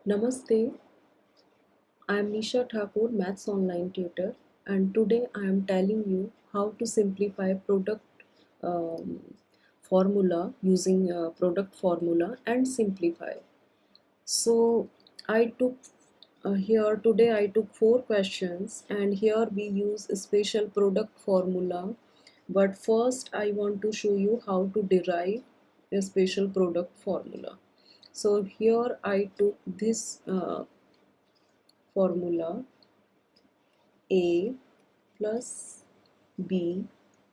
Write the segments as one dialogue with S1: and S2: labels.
S1: Namaste, I am Nisha Thakur, Maths Online Tutor, and today I am telling you how to simplify product um, formula using product formula and simplify. So I took here today I took 4 questions, and here we use a special product formula. But first I want to show you how to derive a special product formula. So here I took this formula a plus b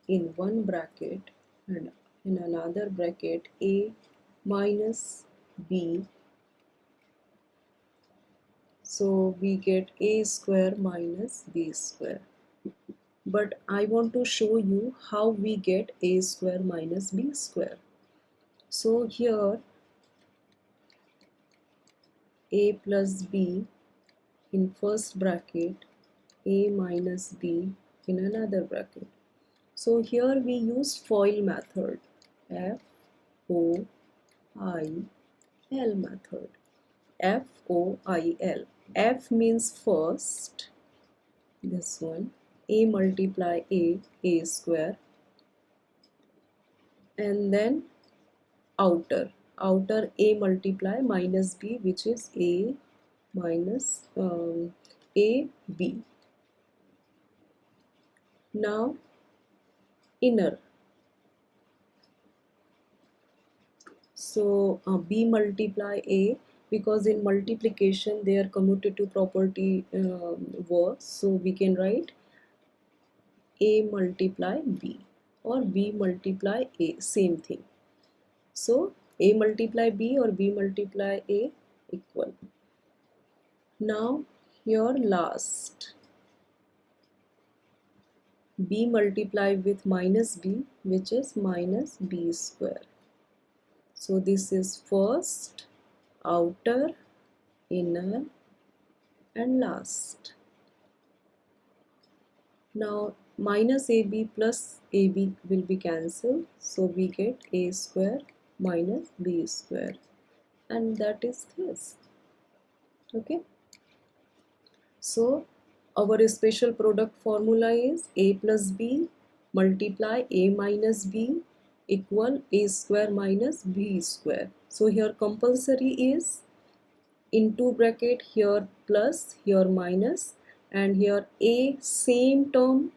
S1: in one bracket and in another bracket a minus b, so we get a square minus b square. But I want to show you how we get a square minus b square. So here a plus b in first bracket, a minus b in another bracket. So here we use FOIL method, FOIL method, FOIL. F means first, this one, a multiply a square, and then outer a multiply minus b, which is a minus a b. Now inner, so b multiply a, because in multiplication their commutative property works, so we can write a multiply b or b multiply a, same thing. So a multiply b or b multiply a equal. Now your last, b multiply with minus b, which is minus b square. So this is first, outer, inner, and last. Now minus ab plus ab will be cancelled, so we get a square minus b square, and that is this. Okay, so our special product formula is a plus b multiply a minus b equal a square minus b square. So here compulsory is into bracket, here plus, here minus, and here a same term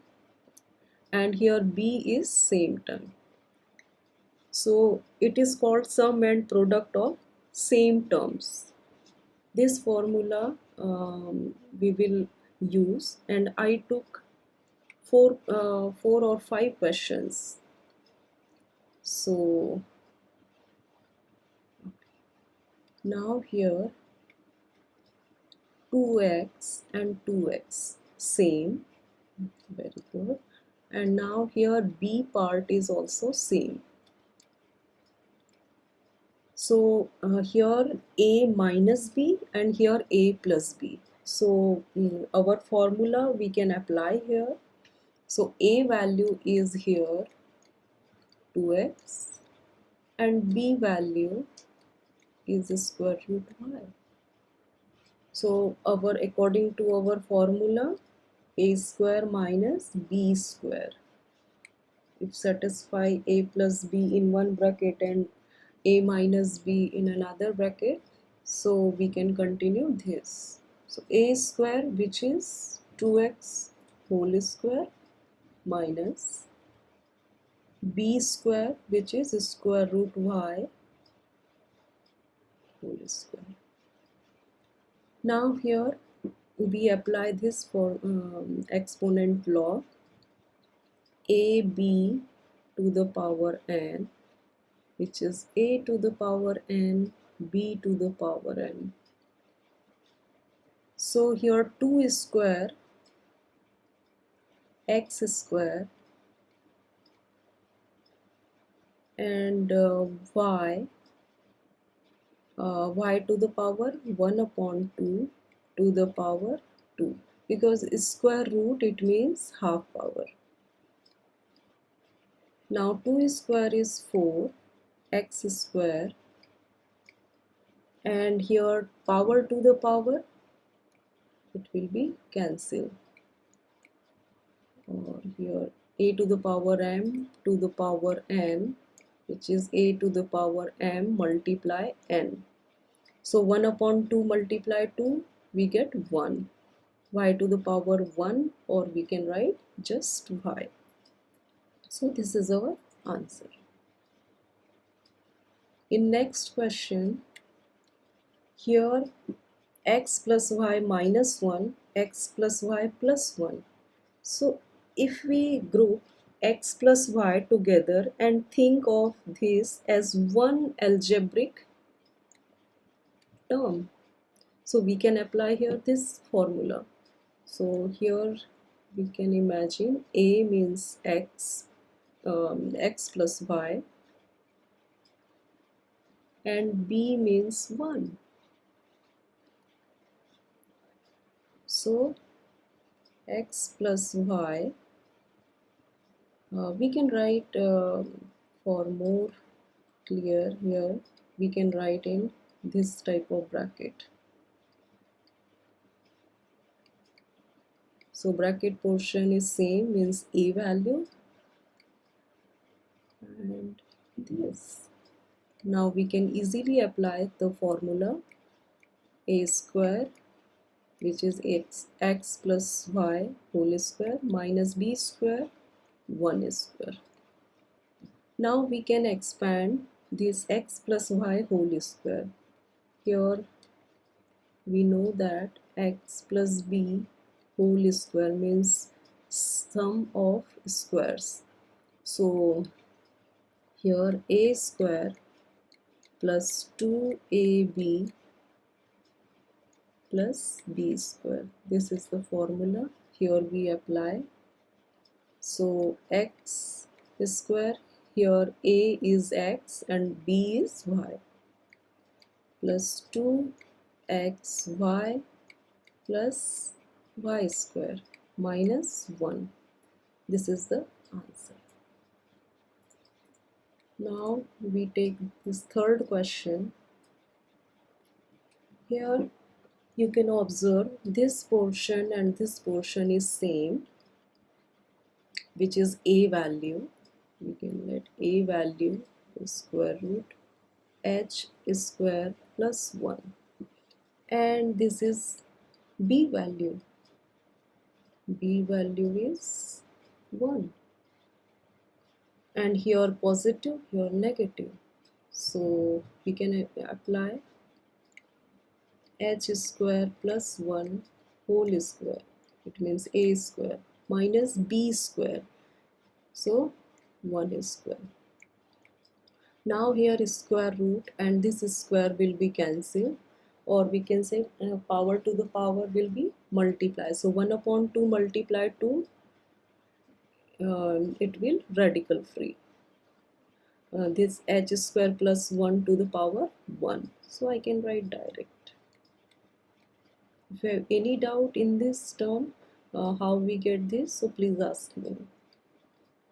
S1: and here b is same term. So it is called sum and product of same terms. This formula we will use, and I took four or five questions. So now here 2x and 2x same, very good. And now here b part is also same. So here a minus b and here a plus b. So our formula we can apply here. So a value is here 2x and b value is square root y. So our, according to our formula, a square minus b square, if satisfy a plus b in one bracket and a minus b in another bracket, so we can continue this. So a square, which is 2x whole square, minus b square, which is square root y whole square. Now here we apply this for exponent law, ab to the power n, which is a to the power n, b to the power n. So here 2 square, x square, and y to the power 1 upon 2 to the power 2, because square root it means half power. Now 2 square is 4, x square, and here power to the power, it will be cancelled, or here a to the power m to the power n, which is a to the power m multiply n. So 1 upon 2 multiply 2, we get 1. Y to the power 1, or we can write just y. So this is our answer. In next question, here x plus y minus 1, x plus y plus 1. So if we group x plus y together and think of this as one algebraic term, so we can apply here this formula. So here we can imagine a means x, x plus y, and b means 1. So x plus y, we can write for more clear here, we can write in this type of bracket. So bracket portion is same, means a value, and this. Now we can easily apply the formula a square, which is x plus y whole square minus b square 1 square. Now we can expand this x plus y whole square. Here we know that x plus b whole square means sum of squares. So here a square plus 2ab plus b square. This is the formula. Here we apply. So x square, here a is x and b is y, plus 2xy plus y square minus 1. This is the answer. Now we take this third question. Here you can observe this portion and this portion is same, which is a value. We can let a value is square root h square plus 1, and this is b value. B value is 1, and here positive, here negative. So we can apply h square plus 1 whole square. It means a square minus b square. So 1 square. Now here is square root and this square will be cancelled, or we can say power to the power will be multiply. So 1 upon 2 multiply 2, it will radical free. This h square plus 1 to the power 1. So I can write direct. If you have any doubt in this term, how we get this, so please ask me.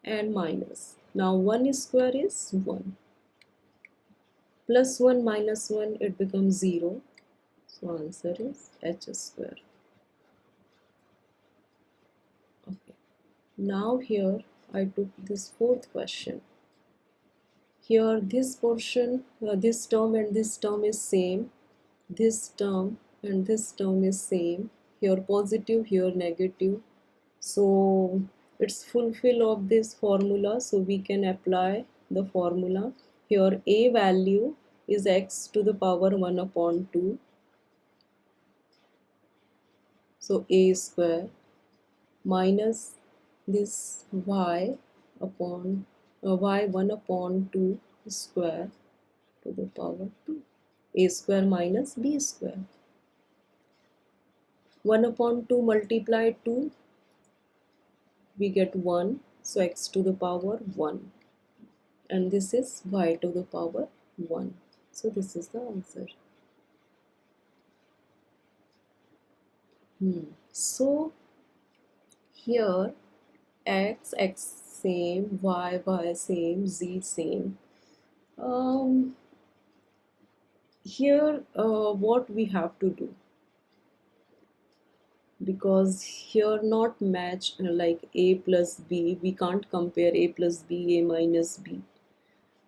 S1: And minus. Now 1 square is 1. Plus 1 minus 1, it becomes 0. So answer is h square. Okay. Now here I took this fourth question. Here this portion, this term and this term is same. This term and this term is same. Here positive, here negative. So it's fulfill of this formula. So we can apply the formula. Here a value is x to the power 1 upon 2. So a square minus this y upon y 1 upon 2 square to the power 2. A square minus b square. 1 upon 2 multiply 2, we get 1. So x to the power 1. And this is y to the power 1. So this is the answer. So here x same, y same, z same. here what we have to do, because here not match like a plus b, we can't compare a plus b, a minus b.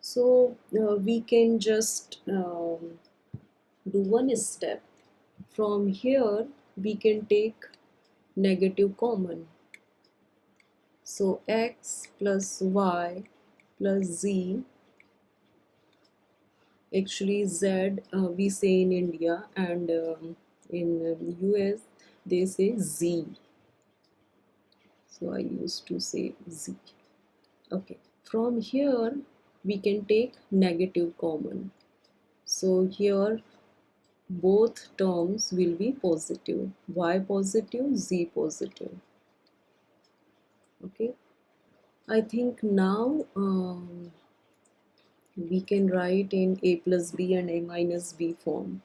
S1: So we can just do one step. From here we can take negative common. So x plus y plus z, actually z we say in India, and in US they say z. So I used to say z. Okay. From here we can take negative common. So here both terms will be positive. Y positive, z positive. Okay. I think now we can write in a plus b and a minus b form.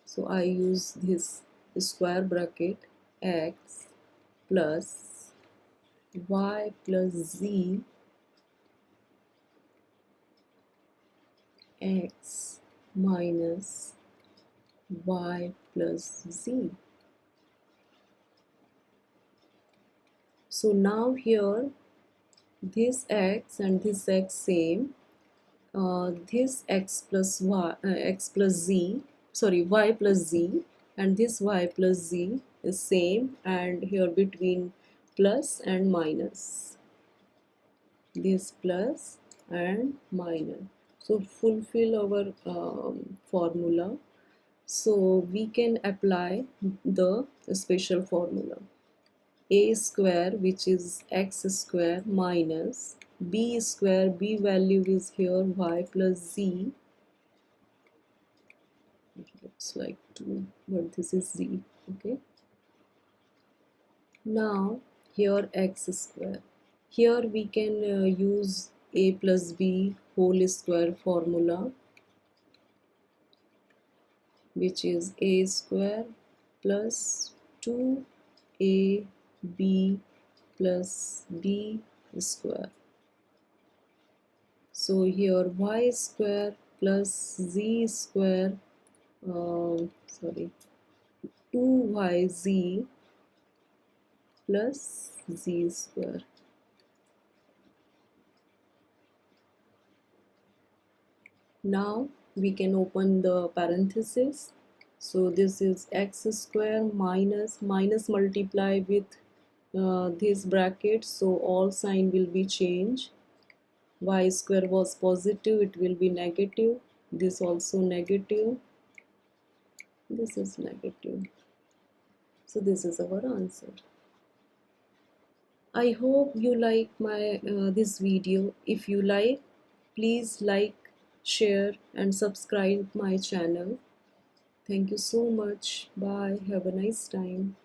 S1: So I use this square bracket x plus y plus z, x minus y plus z. So now here this x and this x same, this x plus y, x plus z, sorry, y plus z, and this y plus z is same, and here between plus and minus, this plus and minus. So fulfill our formula. So we can apply the special formula. A square, which is x square, minus b square, b value is here y plus z, it looks like 2 but this is z. Okay, now here x square, here we can use a plus b whole square formula, which is a square plus 2ab plus b square. So here y square plus z square, sorry, 2yz plus z square. Now we can open the parenthesis. So this is x square minus multiply with this bracket, so all sign will be changed. Y square was positive, it will be negative. This also negative. This is negative. So this is our answer. I hope you like my this video. If you like, please like, share and subscribe my channel. Thank you so much. Bye. Have a nice time.